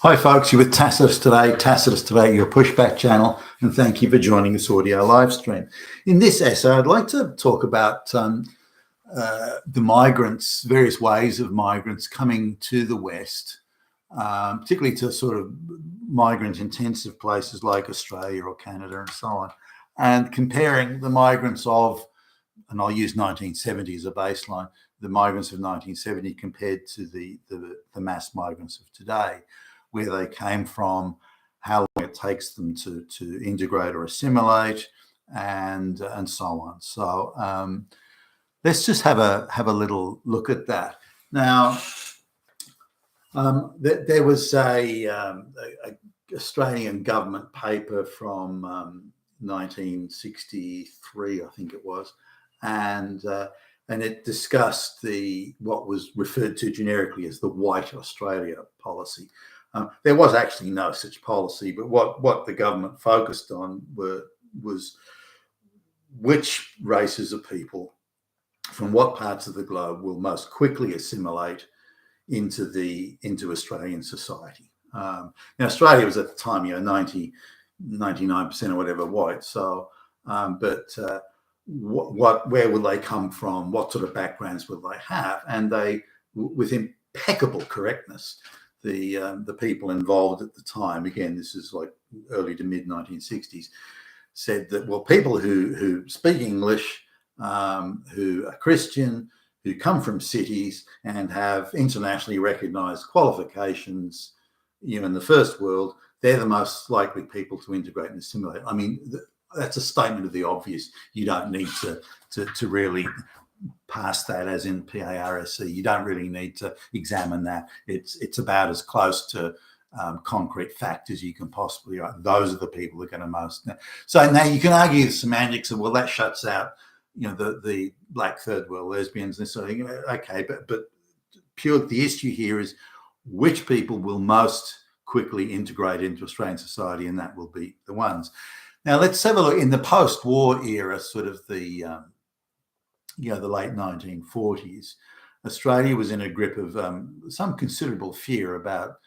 Hi folks, you're with Tacitus Today, your pushback channel, and thank you for joining this audio live stream. In this essay, I'd like to talk about the migrants, various ways of migrants coming to the West, particularly to sort of migrant-intensive places like Australia or Canada and so on, and comparing the migrants of, and I'll use 1970 as a baseline, the migrants of 1970 compared to the mass migrants of today, where they came from, how long it takes them to integrate or assimilate, and so on. So let's just have a little look at that. Now, there was a Australian government paper from 1963, I think it was, and it discussed what was referred to generically as the White Australia policy. There was actually no such policy, but what the government focused on was which races of people from what parts of the globe will most quickly assimilate into Australian society. Now, Australia was at the time, 99% or whatever white. So, where would they come from? What sort of backgrounds would they have? And they, with impeccable correctness, the people involved at the time, again, this is like early to mid 1960s, said that, well, people who speak English, who are Christian, who come from cities and have internationally recognized qualifications, in the first world, they're the most likely people to integrate and assimilate. I mean, that's a statement of the obvious. You don't need to really pass that, as in PARSE. You don't really need to examine that. It's about as close to concrete fact as you can possibly. Those are the people that are going to most. So now you can argue the semantics of, well, that shuts out, the black third world lesbians and sort of thing. Okay, but the issue here is which people will most quickly integrate into Australian society, and that will be the ones. Now let's have a look in the post-war era, sort of the late 1940s. Australia was in a grip of some considerable fear about,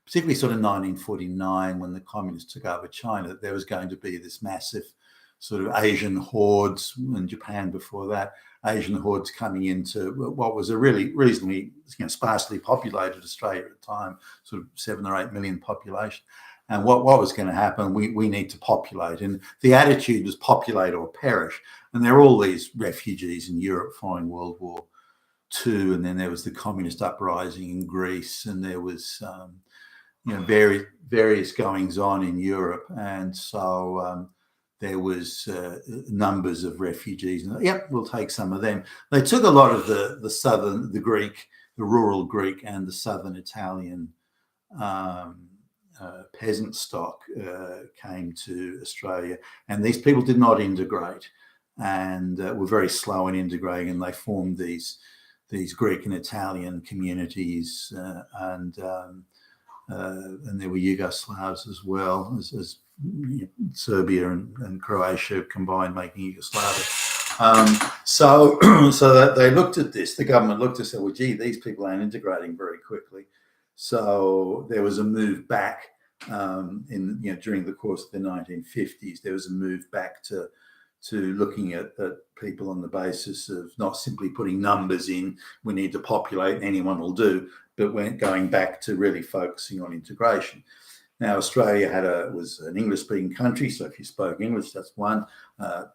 particularly sort of 1949, when the communists took over China, that there was going to be this massive sort of Asian hordes, in Japan before that, Asian hordes coming into what was a really reasonably sparsely populated Australia at the time, sort of 7 or 8 million population. And what was going to happen, we need to populate. And the attitude was populate or perish. And there were all these refugees in Europe following World War II. And then there was the communist uprising in Greece. And there was, various goings on in Europe. And so there was numbers of refugees. And, yep, we'll take some of them. They took a lot of the southern, the Greek, the rural Greek and the southern Italian peasant stock came to Australia, and these people did not integrate and were very slow in integrating, and they formed these Greek and Italian communities, and there were Yugoslavs as well as Serbia and Croatia combined, making Yugoslavia. So that they looked at this, the government looked and said, well, gee, these people aren't integrating very quickly. So there was a move back during the course of the 1950s. There was a move back to looking at people on the basis of not simply putting numbers in, we need to populate and anyone will do, but going back to really focusing on integration. Now, Australia was an English-speaking country, so if you spoke English, that's one.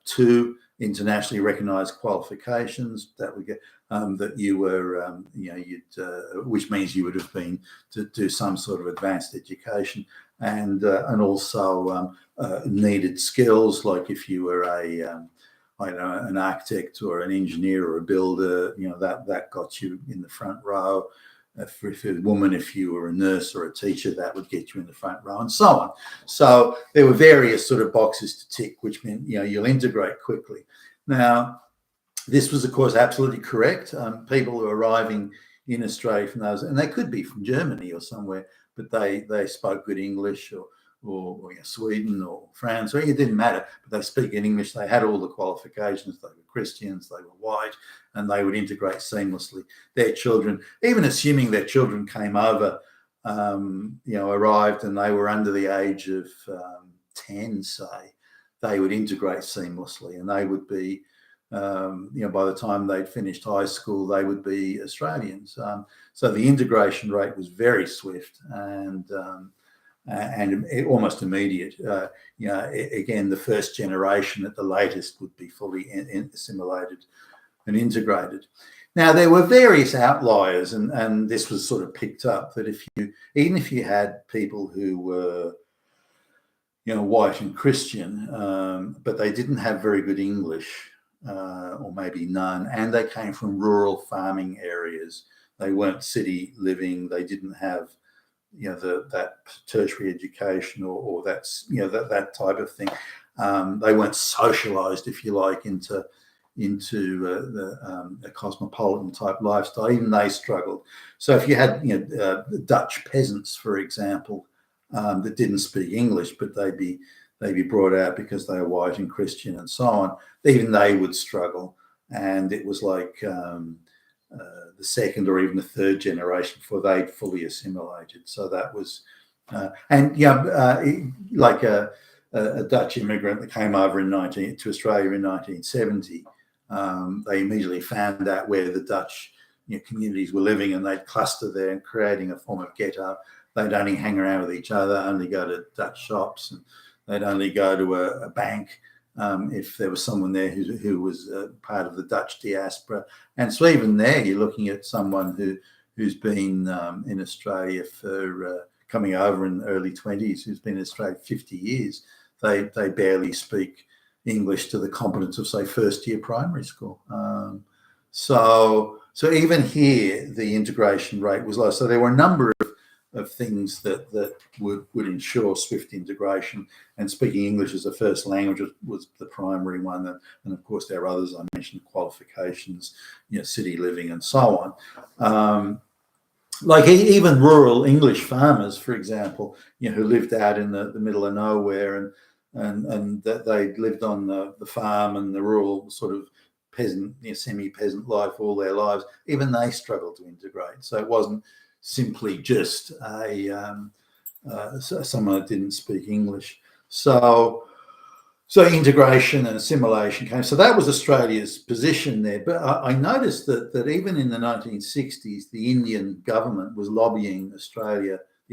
Two, internationally recognised qualifications that would get that you were, which means you would have been to do some sort of advanced education, and also needed skills, like if you were an architect or an engineer or a builder, that got you in the front row. If you're a woman, if you were a nurse or a teacher, that would get you in the front row, and so on. So there were various sort of boxes to tick, which meant you'll integrate quickly. Now, this was, of course, absolutely correct. People who are arriving in Australia from those, and they could be from Germany or somewhere, but they spoke good English, or Sweden or France, or it didn't matter, but they speak in English. They had all the qualifications. They were Christians, they were white, and they would integrate seamlessly. Their children, even assuming their children came over arrived and they were under the age of 10, say, they would integrate seamlessly, and they would be, by the time they'd finished high school, they would be Australians. So the integration rate was very swift and almost immediate. Again, the first generation at the latest would be fully assimilated and integrated. Now, there were various outliers, and this was sort of picked up, that even if you had people who were, white and Christian, but they didn't have very good English, or maybe none, and they came from rural farming areas. They weren't city living. They didn't have, that tertiary education or that type of thing. They weren't socialized, if you like, into a cosmopolitan type lifestyle. Even they struggled. So if you had Dutch peasants, for example, that didn't speak English, but they'd be brought out because they were white and Christian and so on, even they would struggle. And it was like the second or even the third generation before they'd fully assimilated. So that was like a Dutch immigrant that came over to Australia in 1970. They immediately found out where the Dutch communities were living, and they'd cluster there and creating a form of ghetto. They'd only hang around with each other, only go to Dutch shops, and they'd only go to a bank if there was someone there who was part of the Dutch diaspora. And so even there, you're looking at someone who's been in Australia for coming over in the early 20s, who's been in Australia 50 years. They barely speak English to the competence of, say, first-year primary school. So even here, the integration rate was low. So there were a number of things that would ensure swift integration, and speaking English as a first language was the primary one. And of course, there are others I mentioned: qualifications, city living, and so on. Like even rural English farmers, for example, who lived out in the middle of nowhere, and that they lived on the farm and the rural sort of peasant, semi-peasant life all their lives. Even they struggled to integrate. So it wasn't simply just someone that didn't speak English. So integration and assimilation came. So that was Australia's position there. But I noticed that even in the 1960s, the Indian government was lobbying the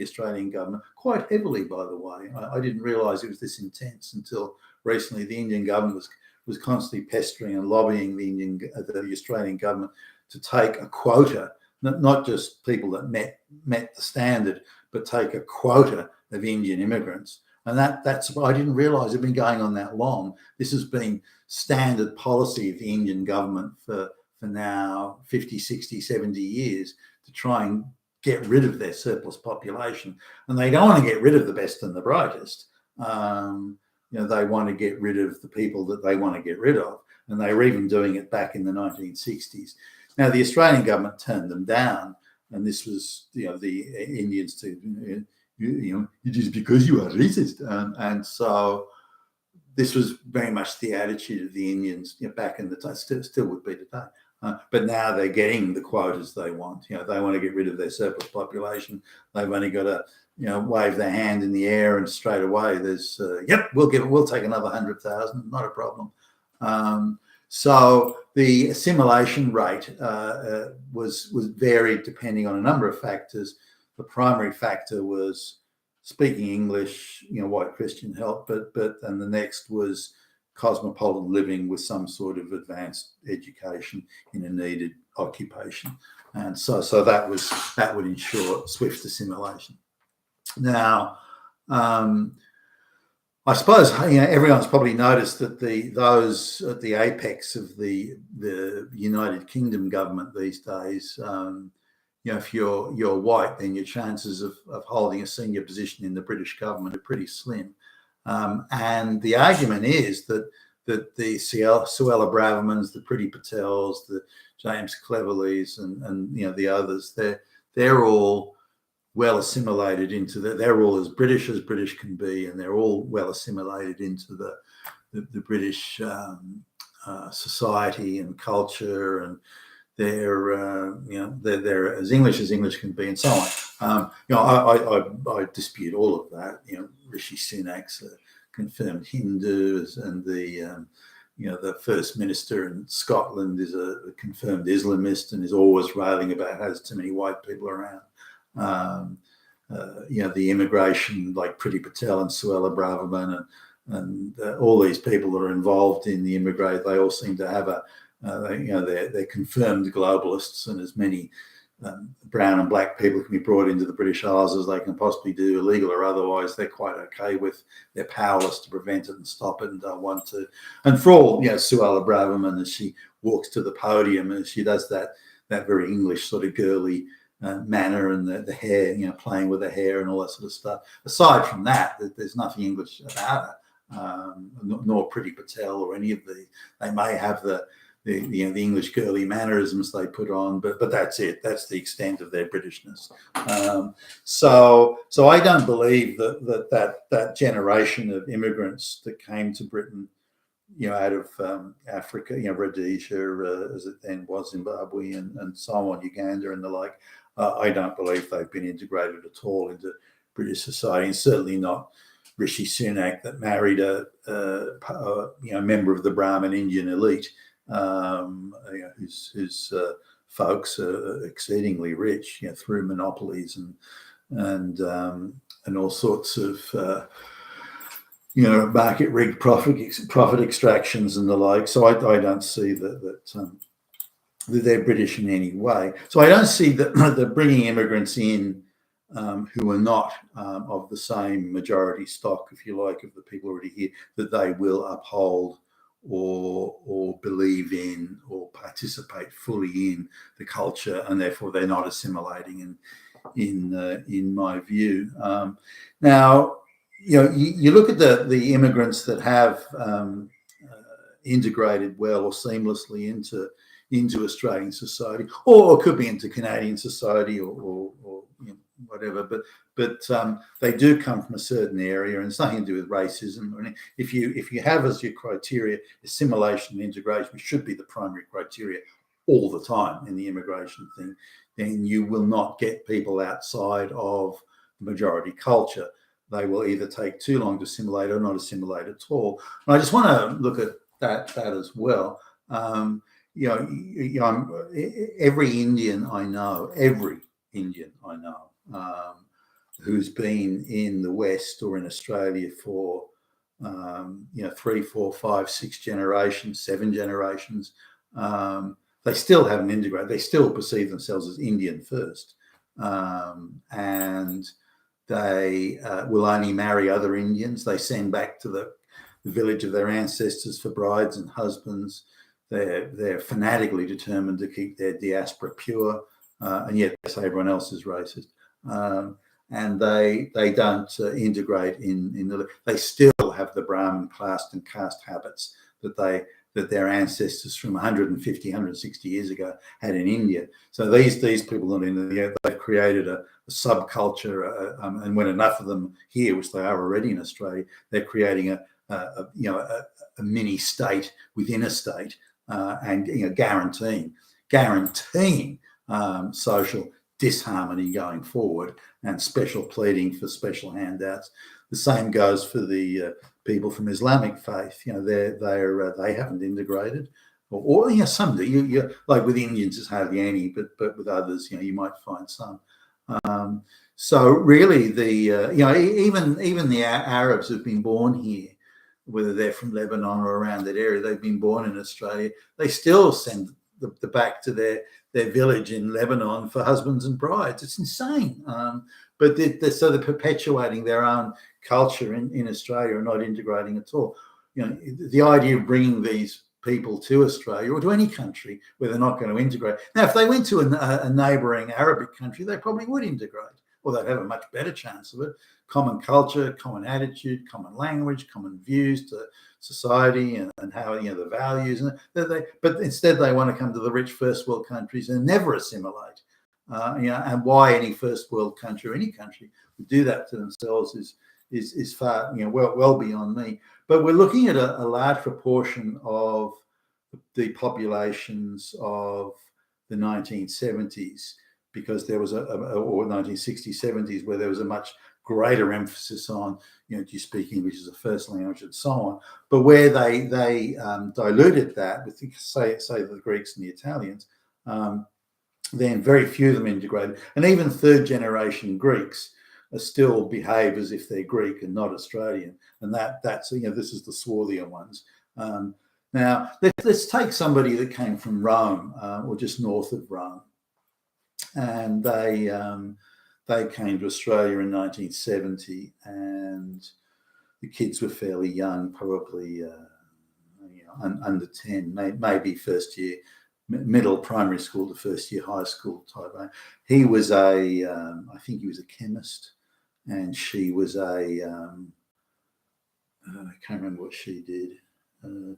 Australian government, quite heavily, by the way. I didn't realise it was this intense until recently. The Indian government was constantly pestering and lobbying the Australian government to take a quota, not just people that met the standard, but take a quota of Indian immigrants. And that's I didn't realise it had been going on that long. This has been standard policy of the Indian government for now 50, 60, 70 years, to try and get rid of their surplus population. And they don't want to get rid of the best and the brightest. They want to get rid of the people that they want to get rid of. And they were even doing it back in the 1960s. Now, the Australian government turned them down, and this was, the Indians to, it is because you are racist. And so this was very much the attitude of the Indians back in the time, still would be today. But now they're getting the quotas they want. They want to get rid of their surplus population. They've only got to, wave their hand in the air, and straight away there's, we'll take another 100,000, not a problem. So the assimilation rate was varied depending on a number of factors. The primary factor was speaking English, white Christian help, but and the next was cosmopolitan living with some sort of advanced education in a needed occupation. And so that would ensure swift assimilation. Now, I suppose everyone's probably noticed that those at the apex of the United Kingdom government these days, if you're white, then your chances of holding a senior position in the British government are pretty slim. And the argument is that the Suella Bravermans, the Priti Patels, the James Cleverleys, and the others, they're all well assimilated into they're all as British can be, and they're all well assimilated into the British society and culture, and they're as English can be, and so on. I dispute all of that. Rishi Sunak's a confirmed Hindu, and the First Minister in Scotland is a confirmed Islamist and is always railing about how there's too many white people around. The immigration, like Priti Patel and Suella Braverman and all these people that are involved in the immigration, they all seem to have they're confirmed globalists, and as many brown and black people can be brought into the British Isles as they can possibly do, illegal or otherwise. They're quite okay with. They're powerless to prevent it and stop it, and don't want to. And for all, Suella Braverman, as she walks to the podium and she does that very English sort of girly manner, and the hair, playing with the hair and all that sort of stuff. Aside from that, there's nothing English about her, nor Priti Patel or any of the. They may have the English girly mannerisms they put on, but that's it. That's the extent of their Britishness. So I don't believe that generation of immigrants that came to Britain, out of Africa, Rhodesia, as it then was, Zimbabwe, and so on, Uganda and the like. I don't believe they've been integrated at all into British society, and certainly not Rishi Sunak, that married a member of the Brahmin Indian elite. Whose folks are exceedingly rich, through monopolies and all sorts of market rigged profit extractions and the like. So I don't see that they're British in any way. So I don't see that bringing immigrants in who are not of the same majority stock, if you like, of the people already here, that they will uphold or believe in or participate fully in the culture, and therefore they're not assimilating in my view. Now, you look at the immigrants that have integrated well or seamlessly into Australian society, or it could be into Canadian society or whatever, but they do come from a certain area, and it's nothing to do with racism. I mean, if you have as your criteria assimilation and integration, which should be the primary criteria all the time in the immigration thing, then you will not get people outside of the majority culture. They will either take too long to assimilate or not assimilate at all. And I just want to look at that as well. Every Indian I know, who's been in the West or in Australia for 3, 4, 5, 6 generations, 7 generations, they still haven't integrated. They still perceive themselves as Indian first, and they will only marry other Indians. They send back to the village of their ancestors for brides and husbands. They're fanatically determined to keep their diaspora pure, and yet they say everyone else is racist. And they don't integrate they still have the Brahmin caste habits that their ancestors from 150, 160 years ago had in India. So these people in India, they've created a subculture, and when enough of them here, which they are already in Australia, they're creating a mini state within a state, and guaranteeing social disharmony going forward, and special pleading for special handouts. The same goes for the people from Islamic faith. They haven't integrated, or some do. You like with Indians, it's hardly any, but with others, you might find some. So really, even the Arabs who've been born here, whether they're from Lebanon or around that area, they've been born in Australia, they still send the back to their village in Lebanon for husbands and brides. It's insane. But they're perpetuating their own culture in Australia and not integrating at all. The idea of bringing these people to Australia or to any country where they're not going to integrate. Now, if they went to a neighbouring Arabic country, they probably would integrate, or they'd have a much better chance of it. Common culture, common attitude, common language, common views to society and how the values, but instead they want to come to the rich first world countries and never assimilate. And why any first world country or any country would do that to themselves is far well beyond me. But we're looking at a large proportion of the populations of the 1970s because there was or 1960s, 70s, where there was a much greater emphasis on, do you speak English as a first language and so on. But where they diluted that with, say the Greeks and the Italians, then very few of them integrated. And even third generation Greeks are still behave as if they're Greek and not Australian. And that's, this is the swarthier ones. Now, let's take somebody that came from Rome or just north of Rome. And they came to Australia in 1970, and the kids were fairly young, probably under 10, maybe first year, middle primary school to first year high school type. He was I think he was a chemist, and she was I can't remember what she did,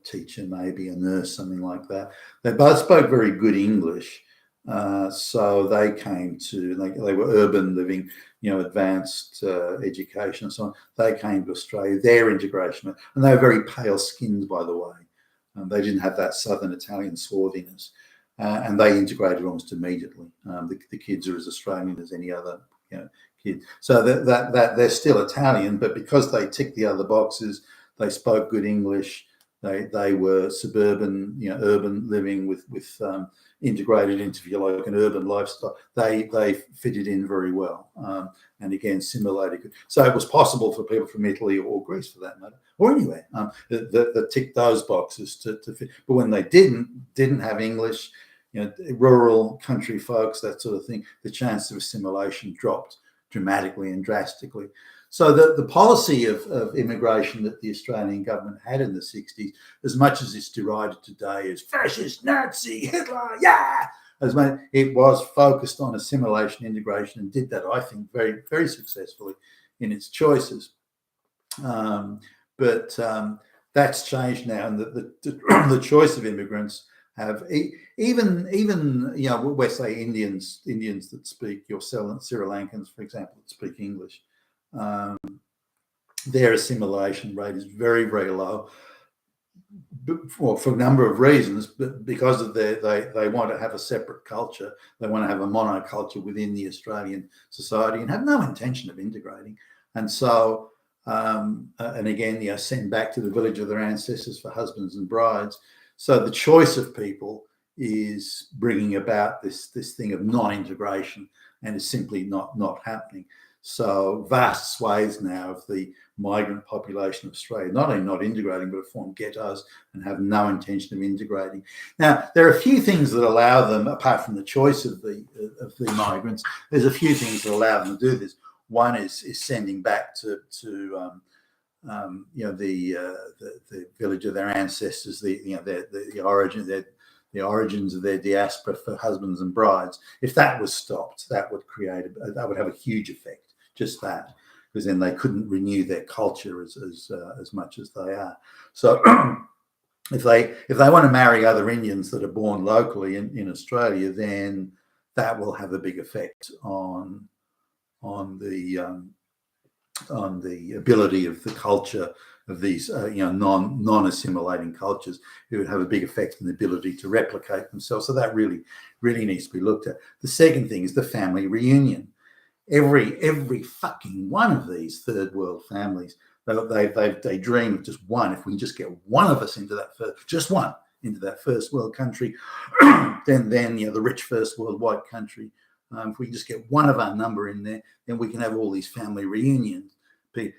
teacher, maybe a nurse, something like that. They both spoke very good English. So they came to, they were urban living, advanced education and so on. They came to Australia, their integration, and they were very pale skinned, by the way. They didn't have that Southern Italian swarthiness, and they integrated almost immediately. The kids are as Australian as any other kid. So that they're still Italian, but because they ticked the other boxes, they spoke good English. They were suburban, urban living with integrated into, if you like, an urban lifestyle. They fitted in very well, and again assimilated. So it was possible for people from Italy or Greece, for that matter, or anywhere, that ticked those boxes to fit. But when they didn't have English, rural country folks, that sort of thing, the chance of assimilation dropped dramatically and drastically. So the policy of immigration that the Australian government had in the 60s, as much as it's derided today as fascist, Nazi, Hitler, yeah, it was focused on assimilation, integration, and did that, I think, very, very successfully in its choices. But that's changed now, and the choice of immigrants have even we're say Indians that speak, your Sri Lankans, for example, that speak English. Their assimilation rate is very, very low, for a number of reasons, but because of they want to have a separate culture. They want to have a monoculture within the Australian society and have no intention of integrating. And so, and again, send back to the village of their ancestors for husbands and brides. So the choice of people is bringing about this thing of non-integration, and is simply not happening. So vast swathes now of the migrant population of Australia not only not integrating, but have formed ghettos and have no intention of integrating. Now, there are a few things that allow them, apart from the choice of the migrants, there's a few things that allow them to do this. One is sending back to the village of their ancestors, the origins of their diaspora for husbands and brides. If that was stopped, that would have a huge effect. Just that, because then they couldn't renew their culture as much as they are. So if they want to marry other Indians that are born locally in Australia, then that will have a big effect on the ability of the culture of these non-assimilating cultures. It would have a big effect on the ability to replicate themselves. So that really needs to be looked at. The second thing is the family reunion. Every fucking one of these third world families, they dream of just one. If we can just get one of us into that first world country, then the rich first world white country. If we can just get one of our number in there, then we can have all these family reunions.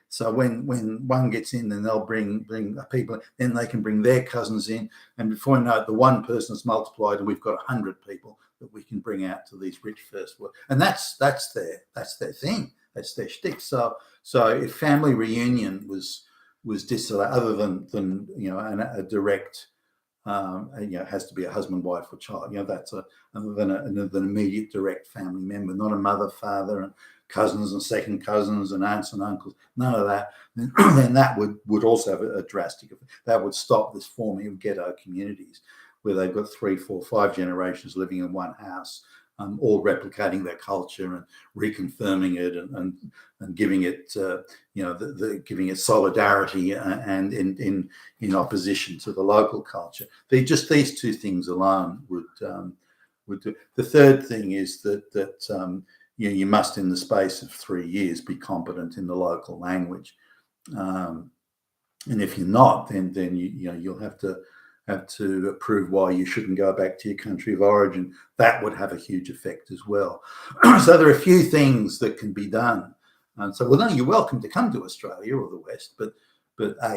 So when one gets in, then they'll bring people, then they can bring their cousins in, and before you know it, the one person's multiplied, and we've got 100 people that we can bring out to these rich first world, and that's their thing, that's their shtick. So if family reunion was disallowed, other than a direct, has to be a husband, wife, or child. That's other than an immediate direct family member, not a mother, father, and cousins and second cousins and aunts and uncles. None of that. Then that would also have a drastic effect. That would stop this forming of ghetto communities where they've got 3, 4, 5 generations living in one house, all replicating their culture and reconfirming it and giving it, giving it solidarity and in opposition to the local culture. These two things alone would do. The third thing is that you must, in the space of 3 years, be competent in the local language. And if you're not, then you'll have to prove why you shouldn't go back to your country of origin. That would have a huge effect as well. So there are a few things that can be done. And so, well, no, you're welcome to come to Australia or the West, but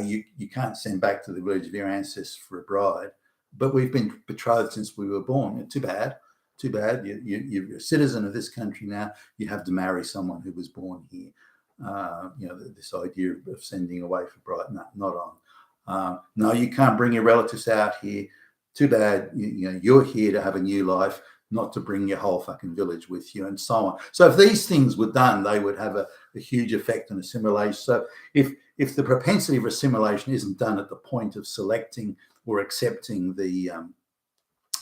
you can't send back to the village of your ancestors for a bride. But we've been betrothed since we were born. Too bad. Too bad. You're a citizen of this country now. You have to marry someone who was born here. This idea of sending away for bride, no, not on. No, you can't bring your relatives out here. Too bad. You're here to have a new life, not to bring your whole fucking village with you, and so on. So if these things were done, they would have a huge effect on assimilation. So if the propensity for assimilation isn't done at the point of selecting or accepting the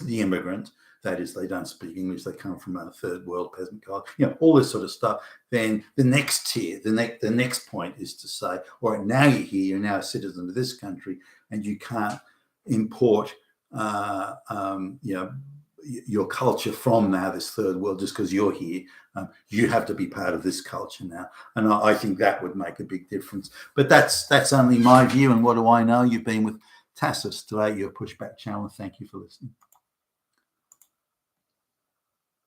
immigrant, that is, they don't speak English, they come from a third world peasant culture, all this sort of stuff, then the next tier, the next point is to say, all right, now you're here, you're now a citizen of this country, and you can't import your culture from now this third world just because you're here. You have to be part of this culture now, and I think that would make a big difference. But that's only my view, and what do I know? You've been with Tacitus today, your Pushback channel. Thank you for listening.